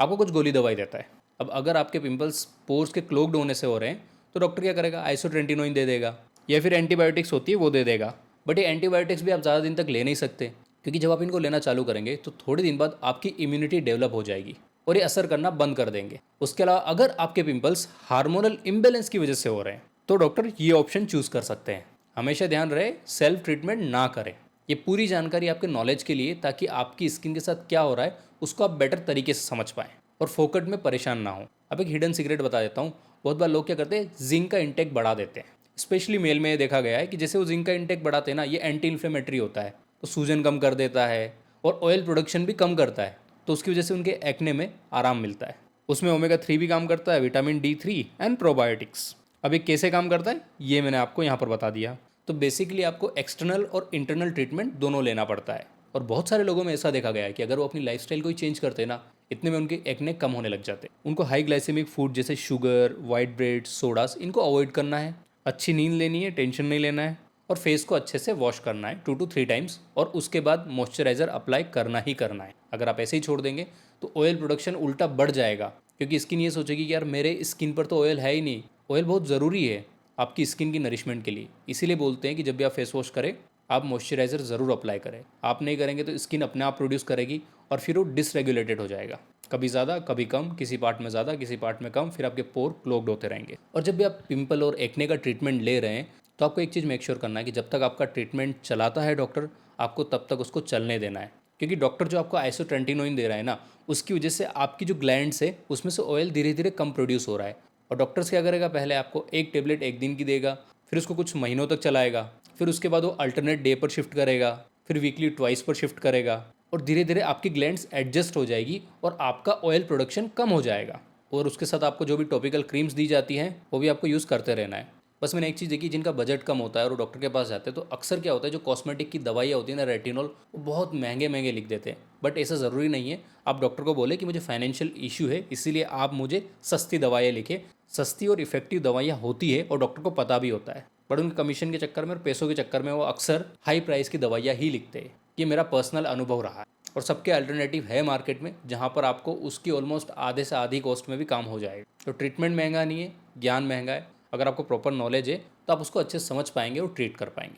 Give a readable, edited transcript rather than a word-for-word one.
आपको कुछ गोली दवाई देता है। अब अगर आपके पिंपल्स पोर्स के क्लोग्ड होने से हो रहे हैं तो डॉक्टर क्या करेगा, आइसोट्रेंटिनोइन दे देगा या फिर एंटीबायोटिक्स होती है वो दे देगा। बट ये एंटीबायोटिक्स भी आप ज़्यादा दिन तक ले नहीं सकते, क्योंकि जब आप इनको लेना चालू करेंगे तो थोड़े दिन बाद आपकी इम्यूनिटी डेवलप हो जाएगी और ये असर करना बंद कर देंगे। उसके अलावा अगर आपके पिंपल्स हार्मोनल इम्बेलेंस की वजह से हो रहे हैं तो डॉक्टर ये ऑप्शन चूज कर सकते हैं। हमेशा ध्यान रहे, सेल्फ ट्रीटमेंट ना करें। ये पूरी जानकारी आपके नॉलेज के लिए, ताकि आपकी स्किन के साथ क्या हो रहा है उसको आप बेटर तरीके से समझ पाएं और फोकट में परेशान ना हो। अब एक हिडन सीक्रेट बता देता हूँ। बहुत बार लोग क्या करते हैं, जिंक का इंटेक बढ़ा देते हैं। स्पेशली मेल में देखा गया है कि जैसे वो जिंक का इंटेक बढ़ाते हैं ना, ये एंटी इन्फ्लेमेटरी होता है, तो सूजन कम कर देता है और ऑयल प्रोडक्शन भी कम करता है, तो उसकी वजह से उनके एक्ने में आराम मिलता है। उसमें ओमेगा 3 भी काम करता है, विटामिन D3 एंड प्रोबायोटिक्स। अब ये कैसे काम करता है ये मैंने आपको यहाँ पर बता दिया। तो बेसिकली आपको एक्सटर्नल और इंटरनल ट्रीटमेंट दोनों लेना पड़ता है। और बहुत सारे लोगों में ऐसा देखा गया है कि अगर वो अपनी लाइफस्टाइल को ही चेंज करते हैं ना, इतने में उनके एक्ने कम होने लग जाते हैं। उनको हाई ग्लाइसेमिक फूड जैसे शुगर, वाइट ब्रेड, सोडास, इनको अवॉइड करना है। अच्छी नींद लेनी है, टेंशन नहीं लेना है, और फेस को अच्छे से वॉश करना है 2 to 3 टाइम्स, और उसके बाद मॉइस्चराइजर अप्लाई करना ही करना है। अगर आप ऐसे ही छोड़ देंगे तो ऑयल प्रोडक्शन उल्टा बढ़ जाएगा, क्योंकि स्किन ये सोचेगी कि यार मेरे स्किन पर तो ऑयल है ही नहीं। ऑयल बहुत ज़रूरी है आपकी स्किन की नरिशमेंट के लिए। इसीलिए बोलते हैं कि जब भी आप फेस वॉश करें आप मॉइस्चराइज़र ज़रूर अप्लाई करें। आप नहीं करेंगे तो स्किन अपने आप प्रोड्यूस करेगी और फिर वो डिसरेगुलेटेड हो जाएगा, कभी ज़्यादा कभी कम, किसी पार्ट में ज़्यादा किसी पार्ट में कम, फिर आपके पोर क्लोग्ड होते रहेंगे। और जब भी आप पिंपल और एक्ने का ट्रीटमेंट ले रहे हैं तो आपको एक चीज़ मेक श्योर करना है कि जब तक आपका ट्रीटमेंट चलाता है डॉक्टर, आपको तब तक उसको चलने देना है। क्योंकि डॉक्टर जो आपको आइसोट्रेंटिनोइन दे रहा है ना, उसकी वजह से आपकी जो ग्लैंड्स है उसमें से ऑयल धीरे धीरे कम प्रोड्यूस हो रहा है। और डॉक्टर्स क्या करेगा, पहले आपको एक टेबलेट एक दिन की देगा, फिर उसको कुछ महीनों तक चलाएगा, फिर उसके बाद वो अल्टरनेट डे पर शिफ्ट करेगा, फिर वीकली ट्वाइस पर शिफ्ट करेगा, और धीरे धीरे आपकी ग्लैंड्स एडजस्ट हो जाएगी और आपका ऑयल प्रोडक्शन कम हो जाएगा। और उसके साथ आपको जो भी टॉपिकल क्रीम्स दी जाती हैं वो भी आपको यूज़ करते रहना है। बस मैंने एक चीज़ देखी, जिनका बजट कम होता है और वो डॉक्टर के पास जाते हैं तो अक्सर क्या होता है, जो कॉस्मेटिक की दवाइयाँ होती है ना, रेटिनॉल, वो बहुत महंगे महंगे लिख देते हैं। बट ऐसा ज़रूरी नहीं है। आप डॉक्टर को बोले कि मुझे फाइनेंशियल इशू है, इसीलिए आप मुझे सस्ती दवाइयाँ लिखें। सस्ती और इफेक्टिव दवाइयाँ होती है और डॉक्टर को पता भी होता है, बट उनके कमीशन के चक्कर में और पैसों के चक्कर में वो अक्सर हाई प्राइस की दवाइयाँ ही लिखते हैं। ये मेरा पर्सनल अनुभव रहा है। और सबके अल्टरनेटिव है मार्केट में, जहाँ पर आपको उसकी ऑलमोस्ट आधे से आधी कॉस्ट में भी काम हो जाएगा। तो ट्रीटमेंट महंगा नहीं है, ज्ञान महंगा है। अगर आपको प्रॉपर नॉलेज है तो आप उसको अच्छे से समझ पाएंगे और ट्रीट कर पाएंगे।